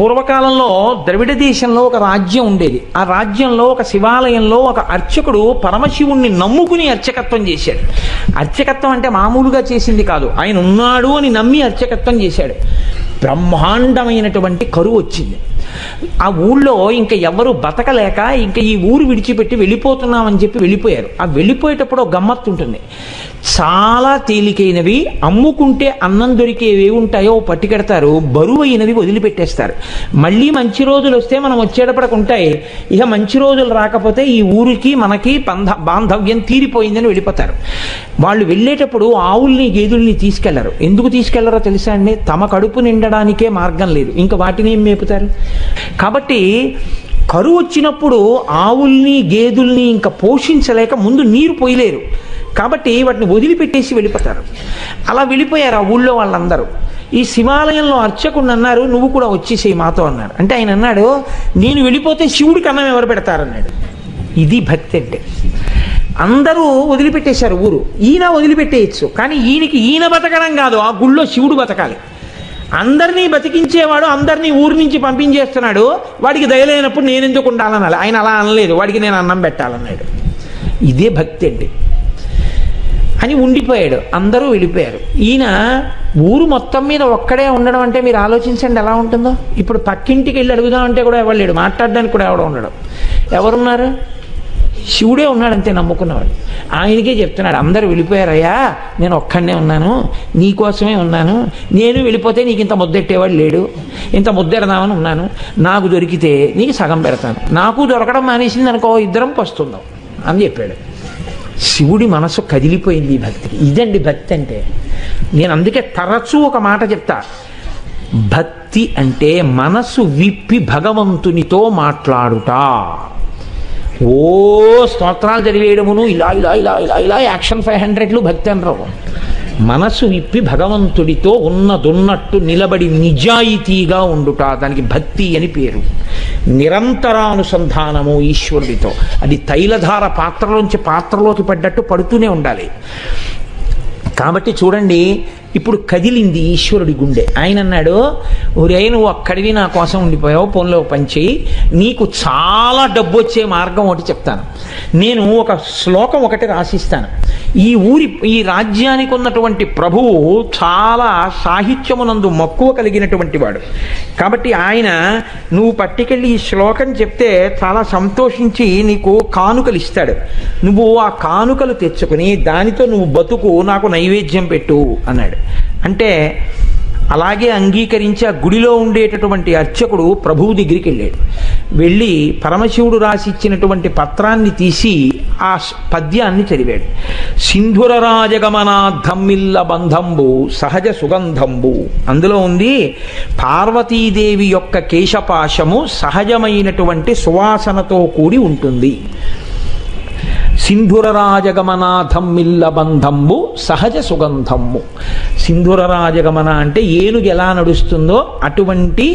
పూర్వకాలంలో ద్రవిడ దేశంలో ఒక రాజ్యం ఉండేది. ఆ రాజ్యంలో ఒక శివాలయంలో ఒక అర్చకుడు పరమశివుణ్ణి నమ్ముకుని అర్చకత్వం చేశాడు. అర్చకత్వం అంటే మామూలుగా చేసింది కాదు, ఆయన ఉన్నాడు అని నమ్మి అర్చకత్వం చేశాడు. బ్రహ్మాండమైనటువంటి కరువు వచ్చింది. ఆ ఊళ్ళో ఇంకా ఎవరు బతకలేక ఇంకా ఈ ఊరు విడిచిపెట్టి వెళ్ళిపోతున్నామని చెప్పి వెళ్ళిపోయారు. ఆ వెళ్ళిపోయేటప్పుడు ఒక గమ్మత్తు ఉంటుంది. చాలా తేలికైనవి, అమ్ముకుంటే అన్నం దొరికేవి ఉంటాయో పట్టుకెడతారు, బరువైనవి వదిలిపెట్టేస్తారు. మళ్ళీ మంచి రోజులు వస్తే మనం వచ్చేటప్పటికి ఉంటాయి. ఇక మంచి రోజులు రాకపోతే ఈ ఊరికి మనకి బాంధవ్యం తీరిపోయిందని వెళ్ళిపోతారు. వాళ్ళు వెళ్ళేటప్పుడు ఆవుల్ని గేదెల్ని తీసుకెళ్లరు. ఎందుకు తీసుకెళ్లరో తెలుసా అండి? తమ కడుపు నిండడానికే మార్గం లేదు, ఇంకా వాటిని ఏం మేపుతారు. కాబట్టి కరువు వచ్చినప్పుడు ఆవుల్ని గేదెల్ని ఇంకా పోషించలేక ముందు నీరు పోయలేరు, కాబట్టి వాటిని వదిలిపెట్టేసి వెళ్ళిపోతారు. అలా వెళ్ళిపోయారు ఆ ఊళ్ళో వాళ్ళందరూ. ఈ శివాలయంలో అర్చకుడు అన్నారు, నువ్వు కూడా వచ్చేసేయి మాతో అన్నారు. అంటే ఆయన అన్నాడు, నేను వెళ్ళిపోతే శివుడికి అన్నం ఎవరు పెడతారన్నాడు. ఇది భక్తి అంటే. అందరూ వదిలిపెట్టేశారు ఊరు. ఈయన వదిలిపెట్టేయచ్చు, కానీ ఈయన బతకడం కాదు, ఆ గుళ్ళో శివుడు బతకాలి. అందరినీ బతికించేవాడు అందరినీ ఊరి నుంచి పంపించేస్తున్నాడు, వాడికి దయలేనప్పుడు నేను ఎందుకు ఉండాలనాలి. ఆయన అలా అనలేదు, వాడికి నేను అన్నం పెట్టాలన్నాడు. ఇదే భక్తి అండి అని ఉండిపోయాడు. అందరూ వెళ్ళిపోయారు. ఈయన ఊరు మొత్తం మీద ఒక్కడే ఉండడం అంటే మీరు ఆలోచించండి ఎలా ఉంటుందో. ఇప్పుడు పక్కింటికి వెళ్ళి అడుగుదామంటే కూడా ఎవరు లేడు, మాట్లాడడానికి కూడా ఎవడో ఉండడం. ఎవరున్నారు? శివుడే ఉన్నాడు అంతే, నమ్ముకున్నవాడు. ఆయనకే చెప్తున్నాడు, అందరూ వెళ్ళిపోయారయ్యా, నేను ఒక్కడనే ఉన్నాను, నీకోసమే ఉన్నాను. నేను వెళ్ళిపోతే నీకు ఇంత ముద్దెట్టేవాడు లేడు, ఇంత ముద్దెడదామని ఉన్నాను. నాకు దొరికితే నీకు సగం పెడతాను, నాకు దొరకడం మానేసింది అనుకో, ఇద్దరం పస్తుందాం అని చెప్పాడు. శివుడి మనసు కదిలిపోయింది ఈ భక్తికి. ఇదండి భక్తి అంటే. నేను అందుకే తరచూ ఒక మాట చెప్తా, భక్తి అంటే మనసు విప్పి భగవంతునితో మాట్లాడుట. ఓ స్తోత్రాలు చదివేయడమును ఇలా ఇలా ఇలా ఇలా ఇలా యాక్షన్ 500లు భక్తి అనరు. మనసు విప్పి భగవంతుడితో ఉన్నదున్నట్టు నిలబడి నిజాయితీగా ఉండుట, దానికి భక్తి అని పేరు. నిరంతరానుసంధానము ఈశ్వరుడితో. అది తైలధార పాత్రలోంచి పాత్రలోకి పడ్డట్టు పడుతూనే ఉండాలి. కాబట్టి చూడండి, ఇప్పుడు కదిలింది ఈశ్వరుడి గుండె. ఆయన అన్నాడు, ఒరే నువ్వు అక్కడివి నా కోసం ఉండిపోయావు, ఫోన్లో పనిచేయి, నీకు చాలా డబ్బు వచ్చే మార్గం ఒకటి చెప్తాను. నేను ఒక శ్లోకం ఒకటి రాసిస్తాను. ఈ రాజ్యానికి ఉన్నటువంటి ప్రభువు చాలా సాహిత్యమునందు మక్కువ కలిగినటువంటి వాడు. కాబట్టి ఆయన నువ్వు పట్టుకెళ్ళి ఈ శ్లోకం చెప్తే చాలా సంతోషించి నీకు కానుకలు ఇస్తాడు. నువ్వు ఆ కానుకలు తెచ్చుకుని దానితో నువ్వు బతుకు, నాకు నైవేద్యం పెట్టు అన్నాడు. అంటే అలాగే అంగీకరించి ఆ గుడిలో ఉండేటటువంటి అర్చకుడు ప్రభువు దగ్గరికి వెళ్ళాడు. వెళ్ళి పరమశివుడు రాసి ఇచ్చినటువంటి పత్రాన్ని తీసి ఆ పద్యాన్ని చదివాడు. సింధుర రాజగమనాద్ధమ్మిల్ల బంధంబు సహజ సుగంధంబు. అందులో ఉంది, పార్వతీదేవి యొక్క కేశపాశము సహజమైనటువంటి సువాసనతో కూడి ఉంటుంది. సింధుర రాజగమనాథమ్మిల్ల బంధమ్ము సహజ సుగంధమ్ము. సింధుర రాజగమన అంటే ఏనుగు ఎలా నడుస్తుందో అటువంటి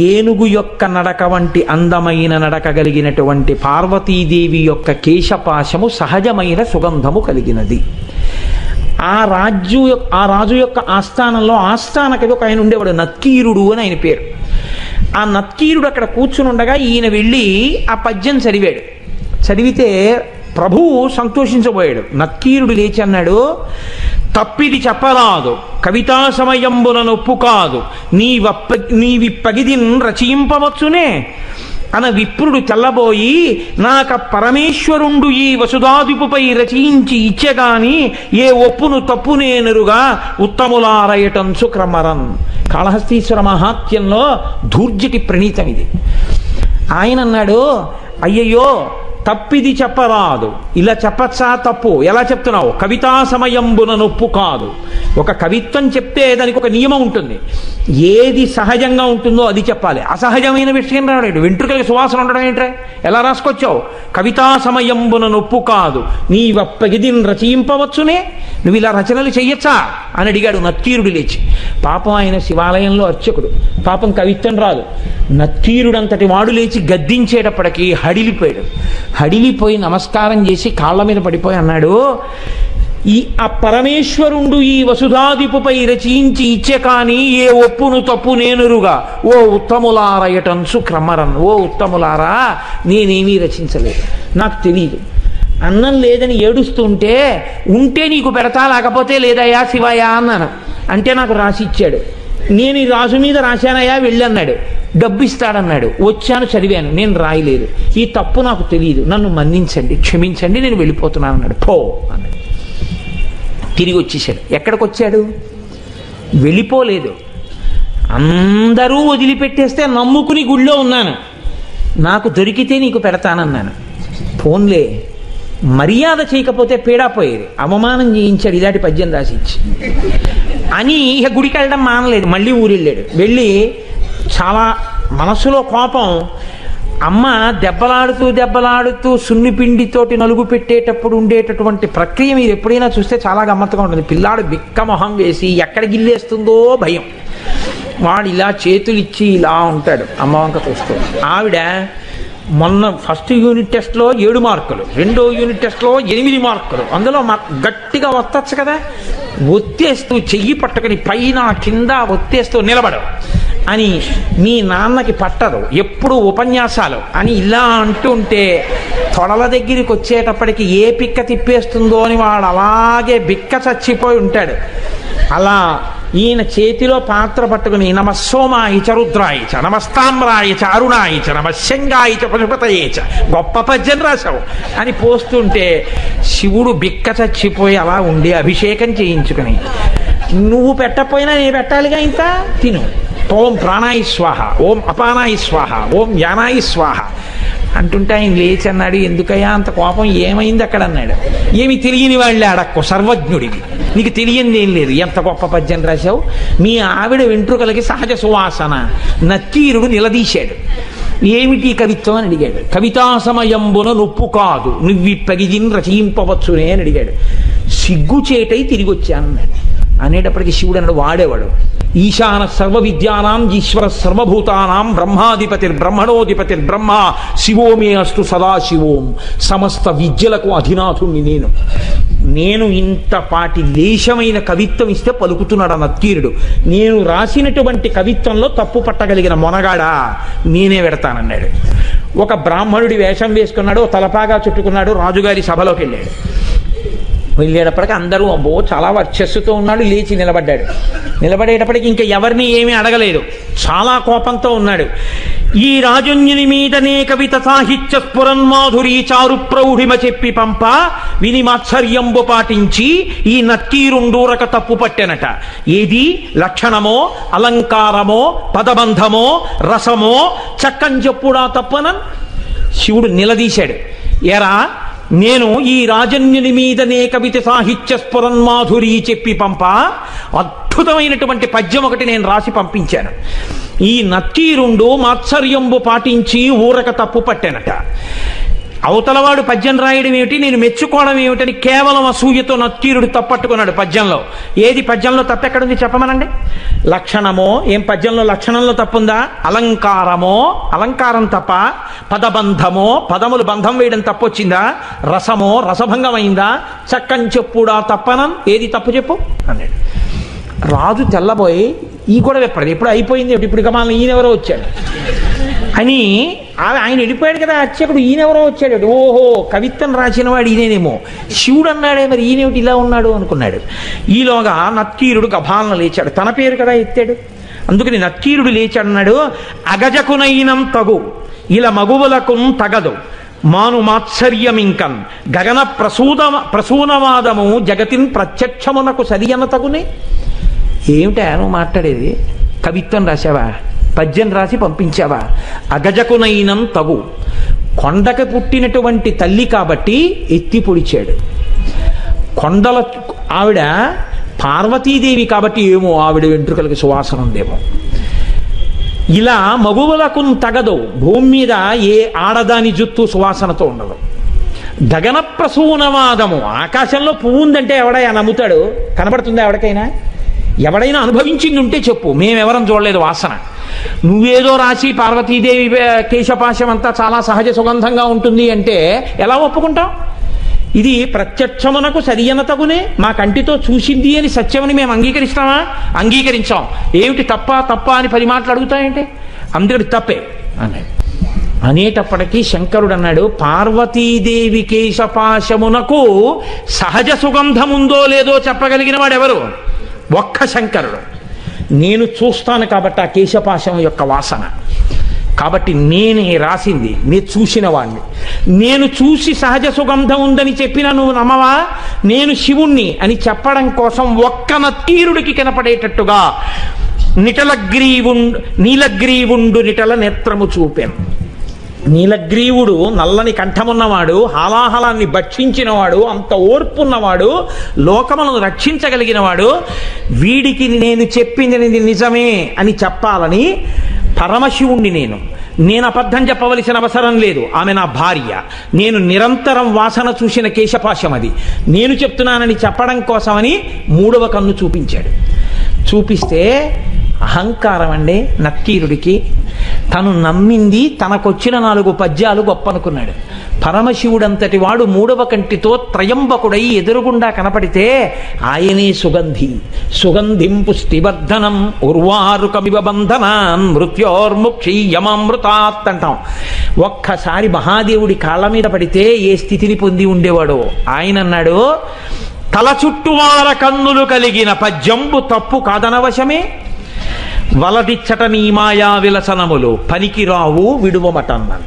ఏనుగు యొక్క నడక వంటి అందమైన నడక కలిగినటువంటి పార్వతీదేవి యొక్క కేశపాశము సహజమైన సుగంధము కలిగినది. ఆ రాజు యొక్క ఆస్థానంలో ఆస్థానకవి ఒక ఆయన ఉండేవాడు, నత్కీరుడు అని ఆయన పేరు. ఆ నత్కీరుడు అక్కడ కూర్చుని ఉండగా ఈయన వెళ్ళి ఆ పద్యం చదివాడు. చదివితే ప్రభువు సంతోషించబోయాడు. నత్కీరుడు లేచి అన్నాడు, తప్పిది చెప్పరాదు కవితా సమయంబున నొప్పు కాదు, నీవిప్పగిదిన్ రచయింపవచ్చునే అన విప్రుడు తెల్లబోయి, నాక పరమేశ్వరుండు ఈ వసుధాదిపుపై రచయించి ఇచ్చెగాని ఏ ఒప్పును తప్పునేనరుగా ఉత్తములారయటంచు క్రమరన్. కాళహస్తీశ్వర మహాత్యంలో ధూర్జటి ప్రణీతం ఇది. ఆయన అన్నాడు, అయ్యయ్యో తప్పిది చెప్పరాదు. ఇలా చెప్పచ్చా? తప్పు. ఎలా చెప్తున్నావు? కవితా సమయంబున నొప్పు కాదు. ఒక కవిత్వం చెప్తే దానికి ఒక నియమం ఉంటుంది. ఏది సహజంగా ఉంటుందో అది చెప్పాలి. అసహజమైన విషయం రాడు. వెంట్రుకలకి సువాసన ఉండడం ఏంట్రా? ఎలా రాసుకొచ్చావు? కవితా సమయంబున నొప్పు కాదు, నీవప్పగిదిన్ రచయింపవచ్చునే, నువ్వు ఇలా రచనలు చెయ్యొచ్చా అని అడిగాడు నత్తీరుడు లేచి. పాపం ఆయన శివాలయంలో అర్చకుడు, పాపం కవిత్వం రాదు. నత్తీరుడంతటి వాడు లేచి గద్దించేటప్పటికీ హడిలిపోయాడు. హడిలిపోయి నమస్కారం చేసి కాళ్ళ మీద పడిపోయి అన్నాడు, ఆ పరమేశ్వరుండు ఈ వసుధాదిపుపై రచించి ఇచ్చే కానీ ఏ ఒప్పును తప్పు నేనురుగా ఓ ఉత్తములారయటన్సు క్రమరన్. ఓ ఉత్తములారా, నేనేమీ రచించలేదు, నాకు తెలియదు. అన్నం లేదని ఏడుస్తుంటే ఉంటే నీకు పెడతా, లేకపోతే లేదయ్యా శివయ్యా అన్నాను. అంటే నాకు రాసి ఇచ్చాడు. నేను ఈ రాజు మీద రాశానయ్యా వెళ్ళన్నాడు. డబ్బు ఇస్తాడన్నాడు. వచ్చాను, చదివాను, నేను రాయలేదు. ఈ తప్పు నాకు తెలియదు, నన్ను మన్నించండి, క్షమించండి, నేను వెళ్ళిపోతున్నాను అన్నాడు. పో అన్నాడు. తిరిగి వచ్చేసాడు. ఎక్కడికి వచ్చాడు? వెళ్ళిపోలేదు. అందరూ వదిలిపెట్టేస్తే నమ్ముకుని గుళ్ళో ఉన్నాను, నాకు దొరికితే నీకు పెడతానన్నాను. ఫోన్లే, మర్యాద చేయకపోతే పీడాపోయేది. అవమానం చేయించాడు ఇలాంటి పద్యం రాసిచ్చి అని. ఇక గుడికి వెళ్ళడం మానలేదు, మళ్ళీ ఊరెళ్ళాడు. వెళ్ళి చాలా మనసులో కోపం. అమ్మ దెబ్బలాడుతూ సున్నిపిండితోటి నలుగు పెట్టేటప్పుడు ఉండేటటువంటి ప్రక్రియ మీరు ఎప్పుడైనా చూస్తే చాలా గమ్మత్తుగా ఉంటుంది. పిల్లాడు బిక్క మొహం వేసి ఎక్కడ గిల్లేస్తుందో భయం. వాడు ఇలా చేతులు ఇచ్చి ఇలా ఉంటాడు, అమ్మ వంక చూస్తూ. ఆవిడ మొన్న ఫస్ట్ యూనిట్ టెస్ట్లో 7 మార్కులు, రెండో యూనిట్ టెస్ట్లో 8 మార్కులు. అందులో గట్టిగా ఒత్తచ్చు కదా, ఒత్తేస్తూ చెయ్యి పట్టుకుని పైన కింద ఒత్తేస్తూ నిలబడు అని. మీ నాన్నకి పట్టదు, ఎప్పుడు ఉపన్యాసాలు అని ఇలా అంటుంటే తొడల దగ్గరికి వచ్చేటప్పటికి ఏ పిక్క తిప్పేస్తుందో అని వాడు అలాగే బిక్క చచ్చిపోయి ఉంటాడు. అలా ఈయన చేతిలో పాత్ర పట్టుకుని నమస్సోమాయిచ రుద్రాయిచ నమస్తామ్రాయిచ అరుణాయిచ నమశంగాయిచ పశుపతయేచ, గొప్ప పద్యం రాశావు అని పోస్తుంటే శివుడు బిక్క చచ్చిపోయి అలా ఉండి అభిషేకం చేయించుకుని, నువ్వు పెట్టకపోయినా నేను పెట్టాలిగా, ఇంత తిను. ఓం ప్రాణాయి స్వాహ, ఓం అపానాయి స్వాహ, ఓం యానాయి స్వాహ అంటుంటే ఆయన లేచి అన్నాడు, ఎందుకయ్యా అంత కోపం, ఏమైంది అక్కడ అన్నాడు. ఏమి తెలియని వాళ్ళే అడక్కు, సర్వజ్ఞుడివి, నీకు తెలియంది ఏం లేదు, ఎంత గొప్ప పద్యం రాశావు. మీ ఆవిడ వెంట్రుకలకి సహజ సువాసన. నత్తీరుడు నిలదీశాడు. ఏమిటి కవిత్వం అని అడిగాడు. కవితా సమయంబున నొప్పు కాదు, నువ్విప్పగిజిన్ రచయింపవచ్చునే అని అడిగాడు. సిగ్గుచేటై తిరిగి వచ్చానన్నాడు. అనేటప్పటికీ శివుడు అన్నాడు, వాడేవాడు ఈశాన సర్వ విద్యానాం ఈశ్వర సర్వభూతానాం బ్రహ్మాధిపతిర్ బ్రహ్మ శివోమే అస్తు సదాశివోం. సమస్త విద్యలకు అధినాథుణ్ణి నేను ఇంతపాటి లేశమైన కవిత్వం ఇస్తే పలుకుతున్నాడు ఆ నత్తీరుడు. నేను రాసినటువంటి కవిత్వంలో తప్పు పట్టగలిగిన మొనగాడా నేనే పెడతానన్నాడు. ఒక బ్రాహ్మణుడి వేషం వేసుకున్నాడు, తలపాగా చుట్టుకున్నాడు, రాజుగారి సభలోకి వెళ్ళాడు. వెళ్ళేటప్పటికి అందరూ అబ్బో చాలా వర్చస్సుతో ఉన్నాడు. లేచి నిలబడ్డాడు. నిలబడేటప్పటికి ఇంకా ఎవరిని ఏమీ అడగలేదు, చాలా కోపంతో ఉన్నాడు. ఈ రాజుని మీదనే కవిత సాహిత్య స్ఫురన్మాధురి చారు ప్రౌఢిమ చెప్పి పంప విని మాత్సర్యంబు పాటించి ఈ నత్తీరుండూరక తప్పు పట్టెనట. ఏది లక్షణమో అలంకారమో పదబంధమో రసమో చక్కం చెప్పుడా తప్పనన్. శివుడు నిలదీశాడు. ఎరా, నేను ఈ రాజన్యుని మీదనే కవిత సాహిత్య స్ఫురన్మాధురి చెప్పి పంప అద్భుతమైనటువంటి పద్యం ఒకటి నేను రాసి పంపించాను. ఈ నత్తీరుండు మాత్సర్యంబు పాటించి ఊరక తప్పు పట్టానట. అవతలవాడు పద్యం రాయడం ఏమిటి, నేను మెచ్చుకోవడం ఏమిటని కేవలం అసూయతో నత్తీరుడు తప్పట్టుకున్నాడు పద్యంలో. ఏది పద్యంలో తప్పెక్కడుంది చెప్పమనండి. లక్షణమో, ఏం పద్యంలో లక్షణంలో తప్పుందా? అలంకారమో, అలంకారం తప్ప. పదబంధమో, పదములు బంధం వేయడం తప్పొచ్చిందా? రసమో, రసభంగమైందా? చక్కని చెప్పుడా తప్పనం, ఏది తప్పు చెప్పు అన్నాడు. రాజు తెల్లబోయి ఈ గొడవ ఎప్పుడు అయిపోయింది, ఇప్పుడు కమాలను ఈయనెవరో వచ్చాడు అని. ఆయన వెళ్ళిపోయాడు కదా అర్చకుడు, ఈయనెవరో వచ్చాడు. ఓహో, కవిత్వం రాసిన వాడు ఈయనేమో. శివుడు అన్నాడే, మరి ఈయనేమిటి ఇలా ఉన్నాడు అనుకున్నాడు. ఈలోగా నత్తీరుడు గభాలను లేచాడు. తన పేరు కదా ఎత్తాడు, అందుకని నత్తీరుడు లేచాడన్నాడు. అగజకునైనం తగు ఇలా మగువులకు తగదు మాను మాత్సర్యమింకన్ గగన ప్రసూనవాదము జగతిన్ ప్రత్యక్షమునకు సరియన తగునే. ఏమిటా నువ్వు మాట్లాడేది? కవిత్వం రాశావా? పద్యం రాసి పంపించావా? అగజకునైనం తగు. కొండకు పుట్టినటువంటి తల్లి కాబట్టి ఎత్తి పొడిచాడు. కొండల ఆవిడ పార్వతీదేవి కాబట్టి ఏమో ఆవిడ వెంట్రుకలకి సువాసన ఉందేమో. ఇలా మగువులకు తగదు. భూమి మీద ఏ ఆడదాని జుత్తు సువాసనతో ఉండదు. గగన ప్రసూనవాదము, ఆకాశంలో పువ్వు ఉందంటే ఎవడైనా నమ్ముతాడు? కనబడుతుందా ఎవరికైనా? ఎవడైనా అనుభవించింది ఉంటే చెప్పు, మేమెవరం చూడలేదు వాసన. నువ్వేదో రాసి పార్వతీదేవి కేశపాశం అంతా చాలా సహజ సుగంధంగా ఉంటుంది అంటే ఎలా ఒప్పుకుంటాం? ఇది ప్రత్యక్షమునకు సరియనతగునే మా కంటితో చూసింది అని సత్యమని మేము అంగీకరిస్తామా? అంగీకరించాం. ఏమిటి తప్ప అని 10 మాటలు అడుగుతాయంటే అందుకని తప్పే అన్నాడు. అనేటప్పటికీ శంకరుడు అన్నాడు, పార్వతీదేవి కేశపాశమునకు సహజ సుగంధముందో లేదో చెప్పగలిగిన వాడెవరు? ఒక్క శంకరుడు. నేను చూస్తాను కాబట్టి ఆ కేశపాశం యొక్క వాసన, కాబట్టి నేనే రాసింది, నేను చూసిన వాడిని. నేను చూసి సహజ సుగంధం ఉందని చెప్పినా నువ్వు నమ్మవా? నేను శివుణ్ణి అని చెప్పడం కోసం ఒక్క నత్తీరుడికి కనపడేటట్టుగా నీలగ్రీవుండు నిటల నేత్రము చూపాను. నీలగ్రీవుడు నల్లని కంఠమున్నవాడు, హాలాహలాన్ని భక్షించినవాడు, అంత ఓర్పున్నవాడు, లోకములను రక్షించగలిగినవాడు. వీడికి నేను చెప్పింది నిజమే అని చెప్పాలని పరమశివుణ్ణి నేను అబద్ధం చెప్పవలసిన అవసరం లేదు. ఆమె నా భార్య. నేను నిరంతరం వాసన చూసిన కేశపాశం అది. నేను చెప్తున్నానని చెప్పడం కోసమని 3వ కన్ను చూపించాడు. చూపిస్తే అహంకారం అండి నక్కీరుడికి. తను నమ్మింది, తనకొచ్చిన 4 పద్యాలు గొప్ప అనుకున్నాడు. పరమశివుడంతటి వాడు 3వ కంటితో త్రయంబకుడై ఎదురుగుండా కనపడితే ఆయనే సుగంధిం పుష్టివర్ధనం ఉర్వారుకమివ బంధనాన్ మృత్యోర్ముక్షీయమామృతాత్ అంటాం. ఒక్కసారి మహాదేవుడి కాళ్ళ మీద పడితే ఏ స్థితిని పొంది ఉండేవాడో ఆయన అన్నాడు, తల చుట్టువార కన్నులు కలిగిన పద్యంబు తప్పు కాదనవశమే, వలదిచ్చట నీ మాయా విలసనములు పనికిరావు విడువమటన్నాను.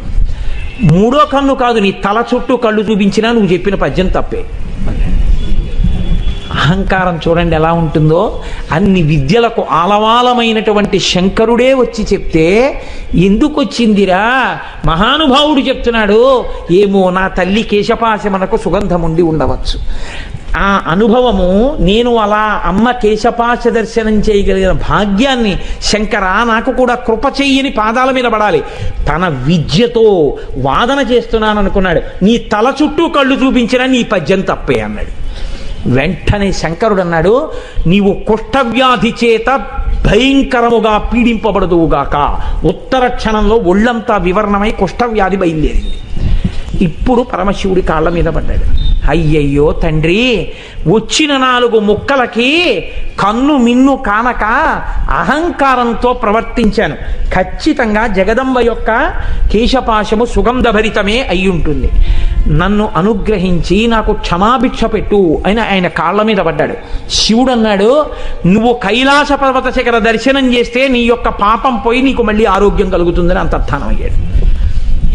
3వ కన్ను కాదు, నీ తల చుట్టూ కళ్ళు చూపించినా నువ్వు చెప్పిన పద్యం తప్పే. అహంకారం చూడండి ఎలా ఉంటుందో. అన్ని విద్యలకు ఆలవాలమైనటువంటి శంకరుడే వచ్చి చెప్తే ఎందుకు వచ్చిందిరా? మహానుభావుడు చెప్తున్నాడు, ఏమో నా తల్లి కేశపాశమునకు సుగంధం ఉండి ఉండవచ్చు. ఆ అనుభవము, నేను అలా అమ్మ కేశపాశ దర్శనం చేయగలిగిన భాగ్యాన్ని శంకర నాకు కూడా కృప చెయ్యని పాదాల మీద పడాలి. తన విద్యతో వాదన చేస్తున్నాను అనుకున్నాడు. నీ తల చుట్టూ కళ్ళు చూపించినా నీ పద్యం తప్పే అన్నాడు. వెంటనే శంకరుడు అన్నాడు, నీవు కుష్ఠవ్యాధి చేత భయంకరముగా పీడింపబడదువుగాక. ఉత్తర క్షణంలో ఒళ్ళంతా వివరణమై కుష్ఠవ్యాధి బయలుదేరింది. ఇప్పుడు పరమశివుడి కాళ్ళ మీద పడ్డాడు. అయ్యయ్యో తండ్రి, వచ్చిన 4 ముక్కలకి కన్ను మిన్ను కానక అహంకారంతో ప్రవర్తించాను. ఖచ్చితంగా జగదంబ యొక్క కేశపాశము సుగంధభరితమే అయి ఉంటుంది. నన్ను అనుగ్రహించి నాకు క్షమాభిక్ష పెట్టు అని ఆయన కాళ్ళ మీద పడ్డాడు. శివుడు అన్నాడు, నువ్వు కైలాస పర్వత శిఖర దర్శనం చేస్తే నీ యొక్క పాపం పోయి నీకు మళ్ళీ ఆరోగ్యం కలుగుతుందని అంతర్ధానం అయ్యాడు.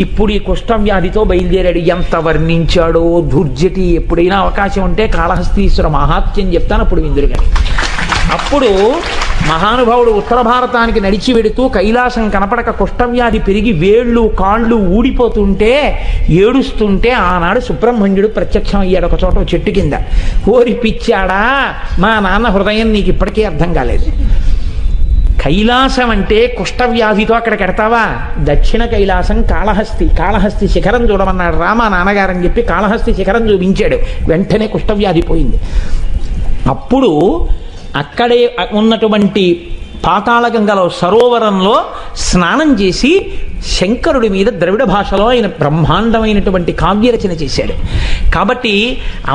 ఇప్పుడు ఈ కుష్ఠవ్యాధితో బయలుదేరాడు. ఎంత వర్ణించాడో దుర్జటి. ఎప్పుడైనా అవకాశం ఉంటే కాళహస్తీశ్వర మహాత్మ్యం చెప్తాను, అప్పుడు విందురు కానీ. అప్పుడు మహానుభావుడు ఉత్తర భారతానికి నడిచి వెడుతూ కైలాసం కనపడక కుష్ఠవ్యాధి పెరిగి వేళ్ళు కాళ్ళు ఊడిపోతుంటే ఏడుస్తుంటే ఆనాడు సుబ్రహ్మణ్యుడు ప్రత్యక్షం అయ్యాడు ఒక చోట చెట్టు కింద. ఓరి పిచ్చాడా, మా నాన్న హృదయం నీకు ఇప్పటికీ అర్థం కాలేదు. కైలాసం అంటే కుష్ఠవ్యాధితో అక్కడికి ఎడతావా? దక్షిణ కైలాసం కాళహస్తి శిఖరం చూడమన్నాడు రామ నాన్నగారని చెప్పి కాళహస్తి శిఖరం చూపించాడు. వెంటనే కుష్ఠవ్యాధి పోయింది. అప్పుడు అక్కడే ఉన్నటువంటి పాతాళగంగలో సరోవరంలో స్నానం చేసి శంకరుడి మీద ద్రవిడ భాషలో ఆయన బ్రహ్మాండమైనటువంటి కావ్యరచన చేశాడు. కాబట్టి